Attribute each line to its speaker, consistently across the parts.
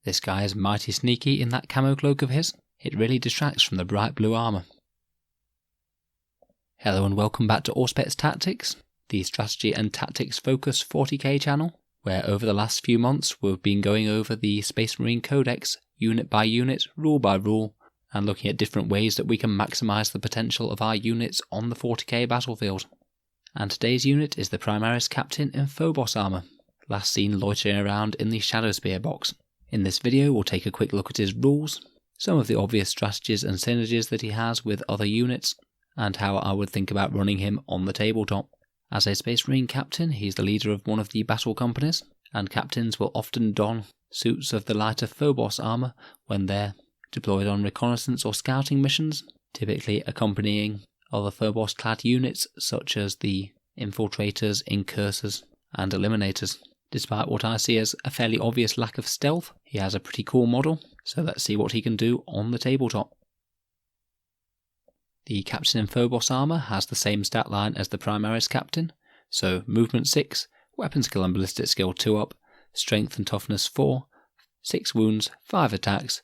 Speaker 1: This guy is mighty sneaky in that camo cloak of his. It really distracts from the bright blue armour. Hello and welcome back to Auspex Tactics, the strategy and tactics focused 40k channel, where over the last few months we've been going over the Space Marine Codex unit by unit, rule by rule, and looking at different ways that we can maximise the potential of our units on the 40k battlefield. And today's unit is the Primaris Captain in Phobos armour, last seen loitering around in the Shadow Spear box. In this video we'll take a quick look at his rules, some of the obvious strategies and synergies that he has with other units, and how I would think about running him on the tabletop. As a Space Marine Captain, he's the leader of one of the battle companies, and captains will often don suits of the lighter Phobos armour when they're deployed on reconnaissance or scouting missions, typically accompanying other Phobos-clad units such as the Infiltrators, Incursors, and Eliminators. Despite what I see as a fairly obvious lack of stealth, he has a pretty cool model, so let's see what he can do on the tabletop. The Captain in Phobos armour has the same stat line as the Primaris Captain, so Movement 6, Weapon Skill and Ballistic Skill 2 up, Strength and Toughness 4, 6 wounds, 5 attacks,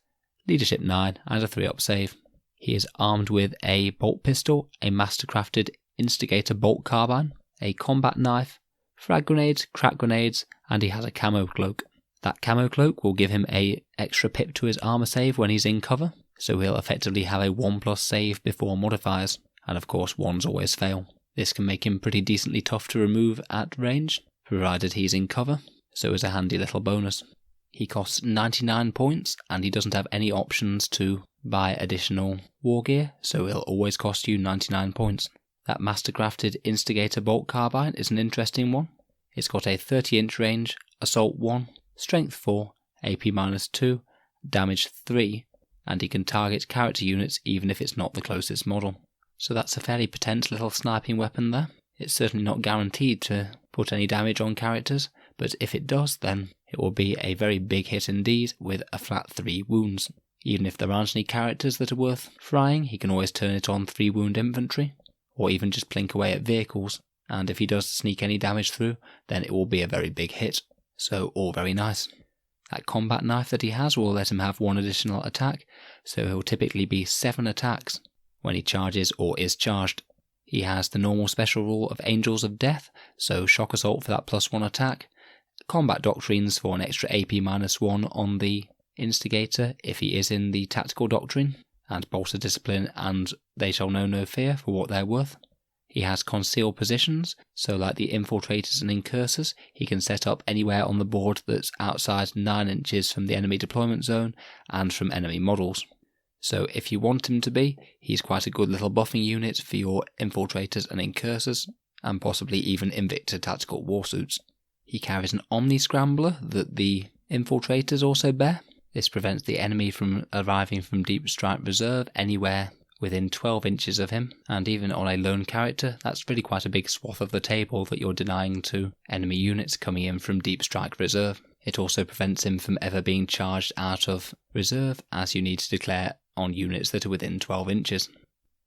Speaker 1: Leadership 9 and a 3 up save. He is armed with a bolt pistol, a mastercrafted Instigator bolt carbine, a combat knife, frag grenades, crack grenades, and he has a camo cloak. That camo cloak will give him a extra pip to his armour save when he's in cover, so he'll effectively have a 1+ save before modifiers, and of course 1s always fail. This can make him pretty decently tough to remove at range, provided he's in cover, so is a handy little bonus. He costs 99 points, and he doesn't have any options to buy additional war gear, so he'll always cost you 99 points. That mastercrafted Instigator bolt carbine is an interesting one. It's got a 30-inch range, Assault 1, Strength 4, AP -2, Damage 3, and he can target character units even if it's not the closest model. So that's a fairly potent little sniping weapon there. It's certainly not guaranteed to put any damage on characters, but if it does, then it will be a very big hit indeed with a flat 3 wounds. Even if there aren't any characters that are worth frying, he can always turn it on 3 wound infantry, or even just plink away at vehicles, and if he does sneak any damage through, then it will be a very big hit. So all very nice. That combat knife that he has will let him have 1 additional attack, so he'll typically be 7 attacks when he charges or is charged. He has the normal special rule of Angels of Death, so Shock Assault for that +1 attack, Combat Doctrines for an extra AP -1 on the Instigator if he is in the Tactical Doctrine, and Bolster Discipline and They Shall Know No Fear for what they're worth. He has Concealed Positions, so like the Infiltrators and Incursors, he can set up anywhere on the board that's outside 9 inches from the enemy deployment zone and from enemy models. So if you want him to be, he's quite a good little buffing unit for your Infiltrators and Incursors, and possibly even Invicta Tactical Warsuits. He carries an Omni Scrambler that the Infiltrators also bear. This prevents the enemy from arriving from Deep Strike Reserve anywhere within 12 inches of him, and even on a lone character, that's really quite a big swath of the table that you're denying to enemy units coming in from Deep Strike Reserve. It also prevents him from ever being charged out of reserve, as you need to declare on units that are within 12 inches.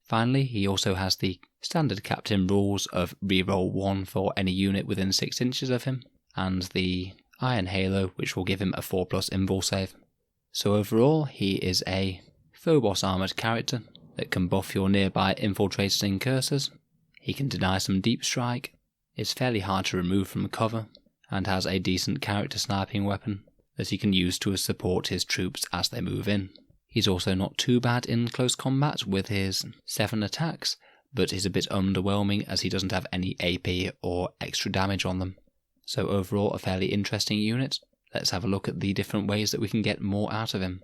Speaker 1: Finally, he also has the standard captain rules of reroll 1 for any unit within 6 inches of him, and the Iron Halo, which will give him a 4+ invul save. So overall, he is a Phobos armoured character that can buff your nearby Infiltrators and Incursors. He can deny some deep strike, is fairly hard to remove from cover, and has a decent character sniping weapon that he can use to support his troops as they move in. He's also not too bad in close combat with his 7 attacks, but is a bit underwhelming as he doesn't have any AP or extra damage on them. So overall a fairly interesting unit. Let's have a look at the different ways that we can get more out of him.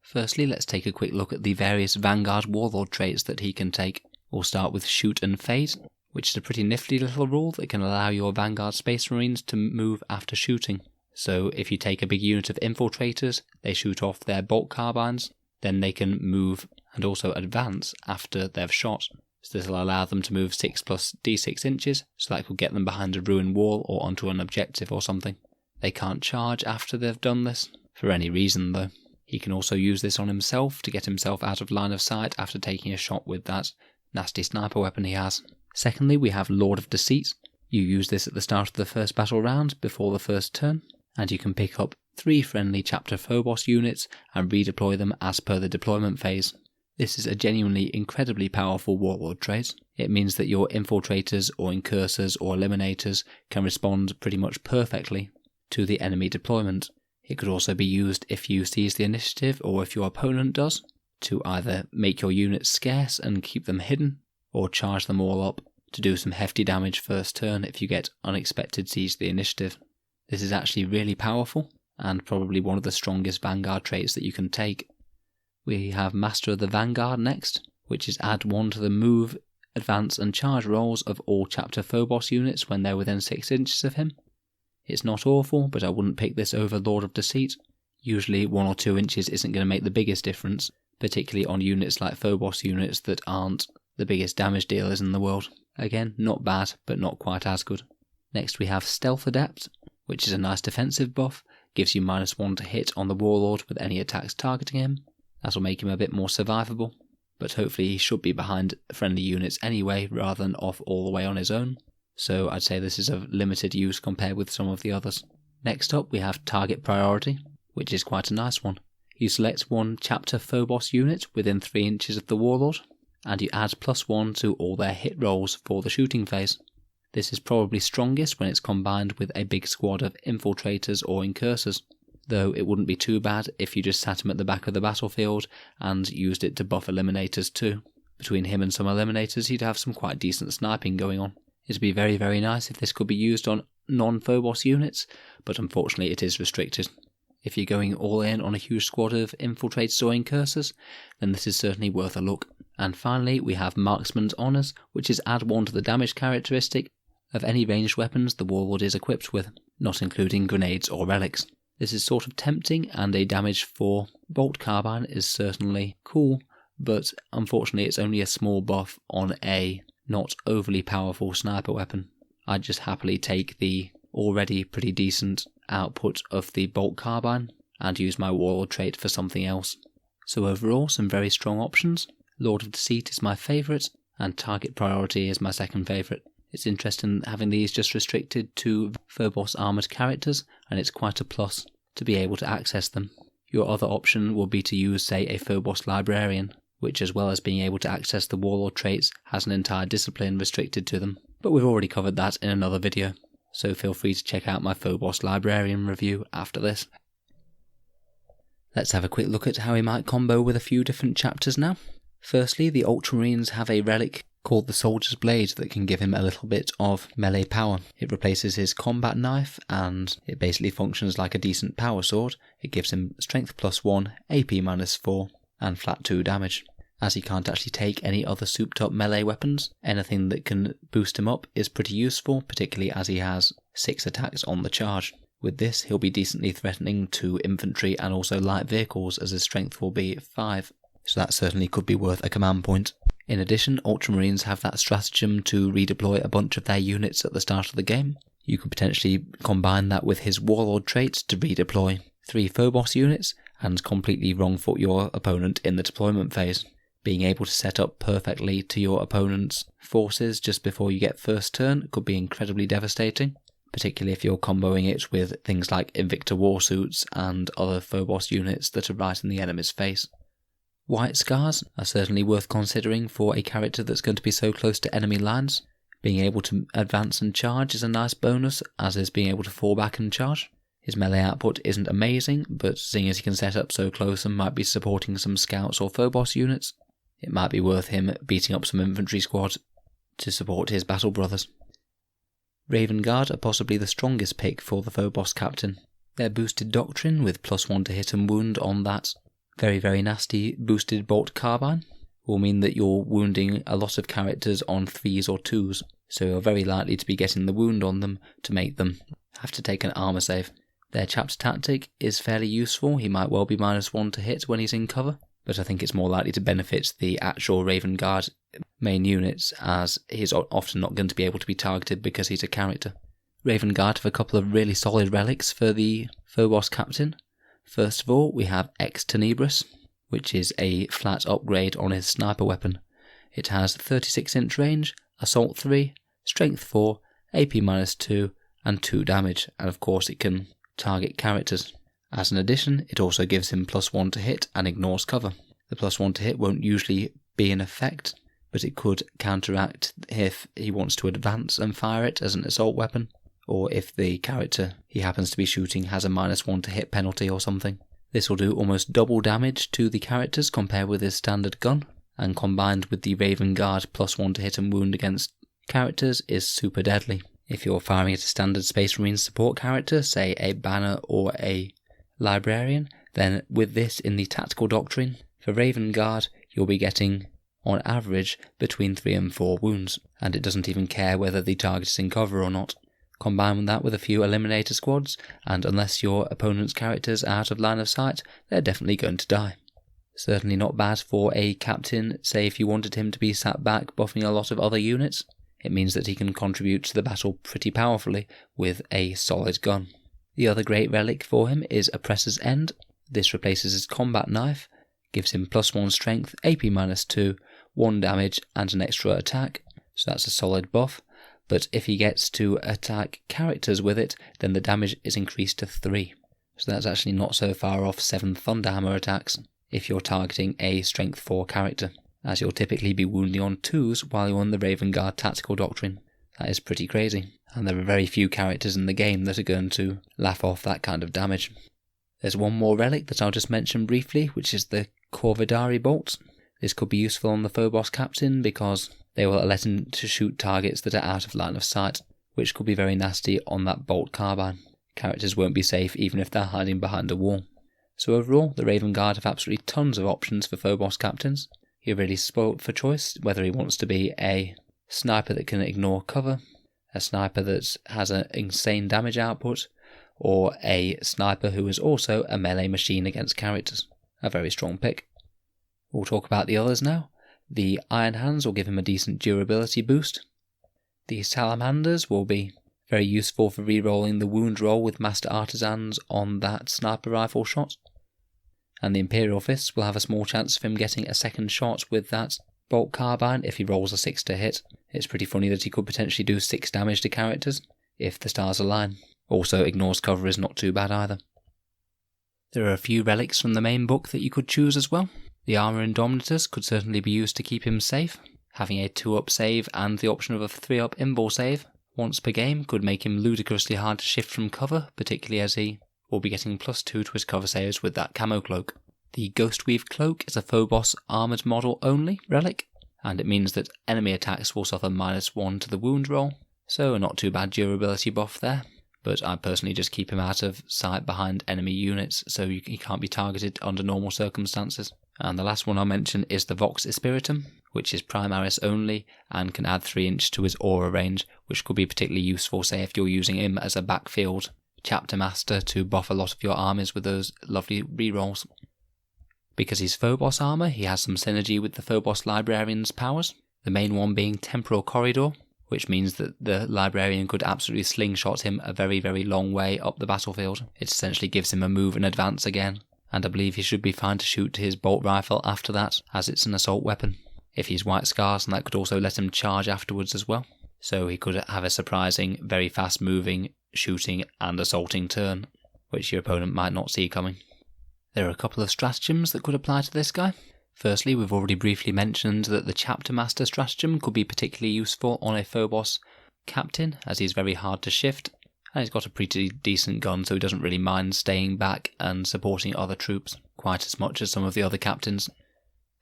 Speaker 1: Firstly, let's take a quick look at the various Vanguard Warlord traits that he can take. We'll start with Shoot and Fade, which is a pretty nifty little rule that can allow your Vanguard Space Marines to move after shooting. So if you take a big unit of Infiltrators, they shoot off their bolt carbines, then they can move and also advance after they've shot. So this will allow them to move 6 + d6 inches, so that could get them behind a ruined wall or onto an objective or something. They can't charge after they've done this, for any reason though. He can also use this on himself to get himself out of line of sight after taking a shot with that nasty sniper weapon he has. Secondly, we have Lord of Deceit. You use this at the start of the first battle round before the first turn, and you can pick up 3 friendly chapter Phobos units and redeploy them as per the deployment phase. This is a genuinely incredibly powerful Warlord trait. It means that your infiltrators or incursors or eliminators can respond pretty much perfectly to the enemy deployment. It could also be used if you seize the initiative or if your opponent does, to either make your units scarce and keep them hidden, or charge them all up to do some hefty damage first turn if you get unexpected seize the initiative. This is actually really powerful and probably one of the strongest Vanguard traits that you can take. We have Master of the Vanguard next, which is add 1 to the move, advance and charge rolls of all chapter Phobos units when they're within 6 inches of him. It's not awful, but I wouldn't pick this over Lord of Deceit. Usually 1 or 2 inches isn't going to make the biggest difference, particularly on units like Phobos units that aren't the biggest damage dealers in the world. Again, not bad, but not quite as good. Next we have Stealth Adept, which is a nice defensive buff, gives you -1 to hit on the Warlord with any attacks targeting him. That'll make him a bit more survivable, but hopefully he should be behind friendly units anyway rather than off all the way on his own, so I'd say this is of limited use compared with some of the others. Next up we have Target Priority, which is quite a nice one. You select 1 chapter Phobos unit within 3 inches of the Warlord, and you add +1 to all their hit rolls for the shooting phase. This is probably strongest when it's combined with a big squad of infiltrators or incursors, though it wouldn't be too bad if you just sat him at the back of the battlefield and used it to buff eliminators too. Between him and some eliminators you'd have some quite decent sniping going on. It'd be very very nice if this could be used on non-Phobos units, but unfortunately it is restricted. If you're going all in on a huge squad of infiltrators or incursors, then this is certainly worth a look. And finally we have Marksman's Honours, which is add 1 to the damage characteristic of any ranged weapons the Warlord is equipped with, not including grenades or relics. This is sort of tempting, and a damage for bolt carbine is certainly cool, but unfortunately it's only a small buff on a not overly powerful sniper weapon. I'd just happily take the already pretty decent output of the bolt carbine and use my Warlord trait for something else. So overall, some very strong options. Lord of Deceit is my favourite, and Target Priority is my second favourite. It's interesting having these just restricted to Phobos armoured characters, and it's quite a plus to be able to access them. Your other option will be to use, say, a Phobos Librarian, which as well as being able to access the Warlord traits has an entire discipline restricted to them, but we've already covered that in another video, so feel free to check out my Phobos Librarian review after this. Let's have a quick look at how he might combo with a few different chapters now. Firstly, the Ultramarines have a relic called the Soldier's Blade that can give him a little bit of melee power. It replaces his combat knife and it basically functions like a decent power sword. It gives him strength +1, AP -4 and flat 2 damage. As he can't actually take any other souped up melee weapons, anything that can boost him up is pretty useful, particularly as he has 6 attacks on the charge. With this he'll be decently threatening to infantry and also light vehicles, as his strength will be 5, so that certainly could be worth a command point. In addition, Ultramarines have that stratagem to redeploy a bunch of their units at the start of the game. You could potentially combine that with his Warlord traits to redeploy 3 Phobos units and completely wrong-foot your opponent in the deployment phase. Being able to set up perfectly to your opponent's forces just before you get first turn could be incredibly devastating, particularly if you're comboing it with things like Invicta Warsuits and other Phobos units that are right in the enemy's face. White Scars are certainly worth considering for a character that's going to be so close to enemy lines. Being able to advance and charge is a nice bonus, as is being able to fall back and charge. His melee output isn't amazing, but seeing as he can set up so close and might be supporting some scouts or Phobos units, it might be worth him beating up some infantry squads to support his battle brothers. Raven Guard are possibly the strongest pick for the Phobos captain. Their boosted doctrine with +1 to hit and wound on that very very nasty boosted bolt carbine will mean that you're wounding a lot of characters on 3s or 2s, so you're very likely to be getting the wound on them to make them have to take an armour save. Their chapter tactic is fairly useful. He might well be -1 to hit when he's in cover, but I think it's more likely to benefit the actual Raven Guard main units, as he's often not going to be able to be targeted because he's a character. Raven Guard have a couple of really solid relics for the Phobos captain. First of all, we have Ex Tenebris, which is a flat upgrade on his sniper weapon. It has 36-inch range, assault 3, strength 4, AP -2, and 2 damage, and of course it can target characters. As an addition, it also gives him +1 to hit and ignores cover. The +1 to hit won't usually be in effect, but it could counteract if he wants to advance and fire it as an assault weapon, or if the character he happens to be shooting has a -1 to hit penalty or something. This will do almost double damage to the characters compared with his standard gun, and combined with the Raven Guard +1 to hit and wound against characters is super deadly. If you're firing at a standard Space Marine support character, say a Banner or a Librarian, then with this in the tactical doctrine, for Raven Guard you'll be getting on average between 3 and 4 wounds, and it doesn't even care whether the target is in cover or not. Combine that with a few Eliminator squads, and unless your opponent's characters are out of line of sight, they're definitely going to die. Certainly not bad for a captain, say if you wanted him to be sat back buffing a lot of other units. It means that he can contribute to the battle pretty powerfully with a solid gun. The other great relic for him is Oppressor's End. This replaces his combat knife, gives him +1 strength, AP -2, 1 damage and an extra attack, so that's a solid buff. But if he gets to attack characters with it, then the damage is increased to 3. So that's actually not so far off 7 Thunderhammer attacks if you're targeting a strength 4 character, as you'll typically be wounding on 2s while you're on the Raven Guard tactical doctrine. That is pretty crazy, and there are very few characters in the game that are going to laugh off that kind of damage. There's one more relic that I'll just mention briefly, which is the Corvidari bolts. This could be useful on the Phobos captain because they will let him to shoot targets that are out of line of sight, which could be very nasty on that bolt carbine. Characters won't be safe even if they're hiding behind a wall. So overall, the Raven Guard have absolutely tons of options for Phobos captains. You're really spoilt for choice, whether he wants to be a sniper that can ignore cover, a sniper that has an insane damage output, or a sniper who is also a melee machine against characters. A very strong pick. We'll talk about the others now. The Iron Hands will give him a decent durability boost. The Salamanders will be very useful for re-rolling the wound roll with Master Artisans on that sniper rifle shot. And the Imperial Fists will have a small chance of him getting a second shot with that bolt carbine if he rolls a 6 to hit. It's pretty funny that he could potentially do 6 damage to characters if the stars align. Also, ignores cover is not too bad either. There are a few relics from the main book that you could choose as well. The Armor Indomitus could certainly be used to keep him safe. Having a 2-up save and the option of a 3-up invul save once per game could make him ludicrously hard to shift from cover, particularly as he will be getting +2 to his cover saves with that camo cloak. The Ghostweave Cloak is a Phobos armoured model only relic, and it means that enemy attacks will suffer -1 to the wound roll, so a not too bad durability buff there. But I personally just keep him out of sight behind enemy units, so he can't be targeted under normal circumstances. And the last one I'll mention is the Vox Espiritum, which is Primaris only and can add 3 inch to his aura range, which could be particularly useful, say if you're using him as a backfield chapter master to buff a lot of your armies with those lovely rerolls. Because he's Phobos armour, he has some synergy with the Phobos Librarian's powers, the main one being Temporal Corridor, which means that the Librarian could absolutely slingshot him a very, very long way up the battlefield. It essentially gives him a move and advance again, and I believe he should be fine to shoot his bolt rifle after that, as it's an assault weapon. If he's White Scars, and that could also let him charge afterwards as well. So he could have a surprising, very fast moving, shooting and assaulting turn, which your opponent might not see coming. There are a couple of stratagems that could apply to this guy. Firstly, we've already briefly mentioned that the Chapter Master stratagem could be particularly useful on a Phobos captain, as he's very hard to shift, and he's got a pretty decent gun, so he doesn't really mind staying back and supporting other troops quite as much as some of the other captains.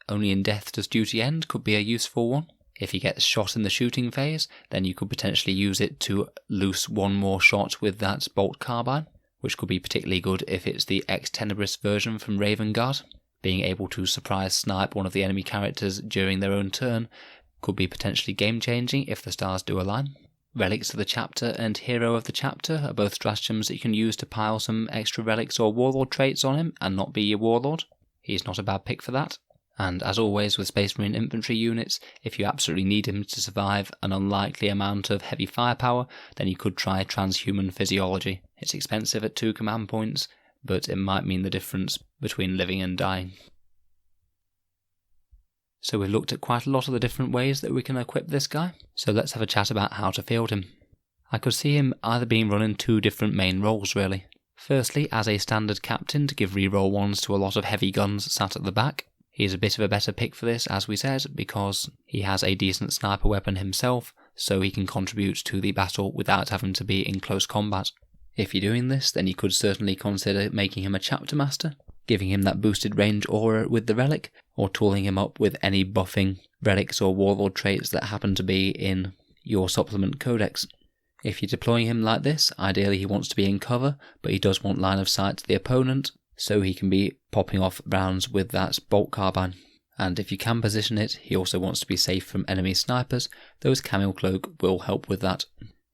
Speaker 1: Only in Death Does Duty End could be a useful one. If he gets shot in the shooting phase, then you could potentially use it to loose one more shot with that bolt carbine, which could be particularly good if it's the Ex Tenebris version from Raven Guard. Being able to surprise snipe one of the enemy characters during their own turn could be potentially game-changing if the stars do align. Relics of the Chapter and Hero of the Chapter are both stratagems that you can use to pile some extra relics or warlord traits on him and not be your warlord. He's not a bad pick for that. And as always with Space Marine infantry units, if you absolutely need him to survive an unlikely amount of heavy firepower, then you could try Transhuman Physiology. It's expensive at 2 command points, but it might mean the difference between living and dying. So we've looked at quite a lot of the different ways that we can equip this guy, so let's have a chat about how to field him. I could see him either being run in 2 different main roles really. Firstly, as a standard captain to give reroll 1s to a lot of heavy guns sat at the back. He's a bit of a better pick for this, as we said, because he has a decent sniper weapon himself, so he can contribute to the battle without having to be in close combat. If you're doing this, then you could certainly consider making him a chapter master, giving him that boosted range aura with the relic, or tooling him up with any buffing relics or warlord traits that happen to be in your supplement codex. If you're deploying him like this, ideally he wants to be in cover, but he does want line of sight to the opponent, so he can be popping off rounds with that bolt carbine. And if you can position it, he also wants to be safe from enemy snipers, though his camo cloak will help with that.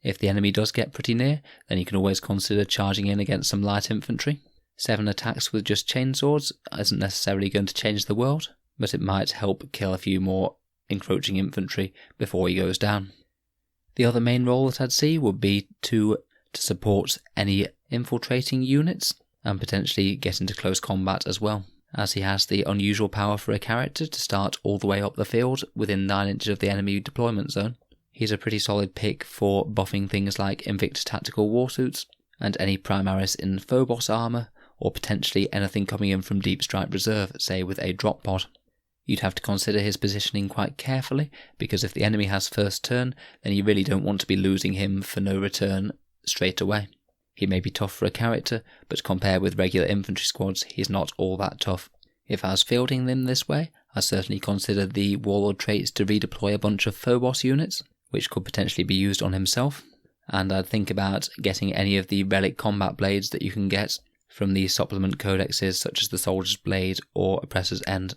Speaker 1: If the enemy does get pretty near, then you can always consider charging in against some light infantry. 7 attacks with just chainswords isn't necessarily going to change the world, but it might help kill a few more encroaching infantry before he goes down. The other main role that I'd see would be to support any infiltrating units and potentially get into close combat as well, as he has the unusual power for a character to start all the way up the field within 9 inches of the enemy deployment zone. He's a pretty solid pick for buffing things like Invictus Tactical Warsuits and any Primaris in Phobos armour, or potentially anything coming in from Deep Strike Reserve, say with a drop pod. You'd have to consider his positioning quite carefully, because if the enemy has first turn, then you really don't want to be losing him for no return straight away. He may be tough for a character, but compared with regular infantry squads, he's not all that tough. If I was fielding them this way, I'd certainly consider the Warlord Traits to redeploy a bunch of Phobos units, which could potentially be used on himself, and I'd think about getting any of the relic combat blades that you can get from the supplement codexes such as the Soldier's Blade or Oppressor's End.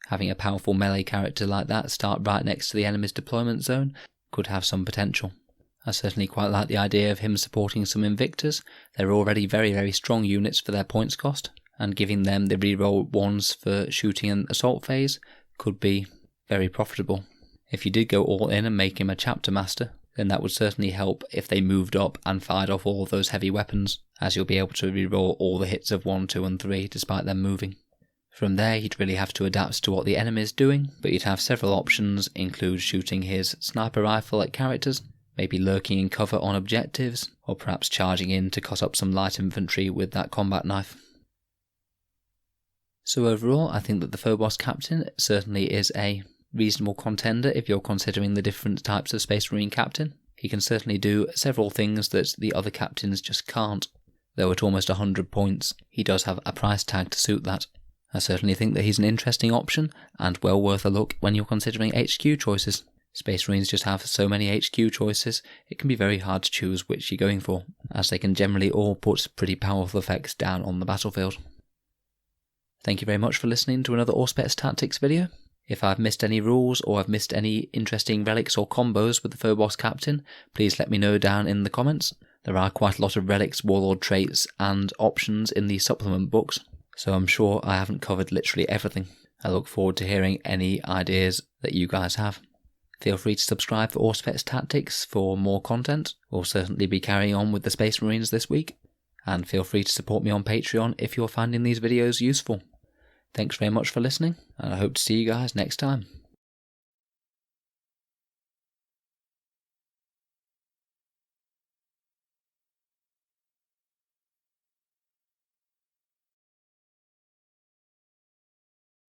Speaker 1: Having a powerful melee character like that start right next to the enemy's deployment zone could have some potential. I certainly quite like the idea of him supporting some Invictors. They're already very, very strong units for their points cost, and giving them the reroll 1s for shooting and assault phase could be very profitable. If you did go all in and make him a chapter master, then that would certainly help if they moved up and fired off all of those heavy weapons, as you'll be able to reroll all the hits of 1, 2 and 3 despite them moving. From there you'd really have to adapt to what the enemy is doing, but you'd have several options, include shooting his sniper rifle at characters, maybe lurking in cover on objectives, or perhaps charging in to cut up some light infantry with that combat knife. So overall, I think that the Phobos captain certainly is a reasonable contender if you're considering the different types of Space Marine captain. He can certainly do several things that the other captains just can't, though at almost 100 points, he does have a price tag to suit that. I certainly think that he's an interesting option, and well worth a look when you're considering HQ choices. Space Marines just have so many HQ choices, it can be very hard to choose which you're going for, as they can generally all put pretty powerful effects down on the battlefield. Thank you very much for listening to another Auspex Tactics video. If I've missed any rules or I've missed any interesting relics or combos with the Phobos captain, please let me know down in the comments. There are quite a lot of relics, warlord traits and options in the supplement books, so I'm sure I haven't covered literally everything. I look forward to hearing any ideas that you guys have. Feel free to subscribe for Auspex Tactics for more content. We'll certainly be carrying on with the Space Marines this week, and feel free to support me on Patreon if you're finding these videos useful. Thanks very much for listening, and I hope to see you guys next time.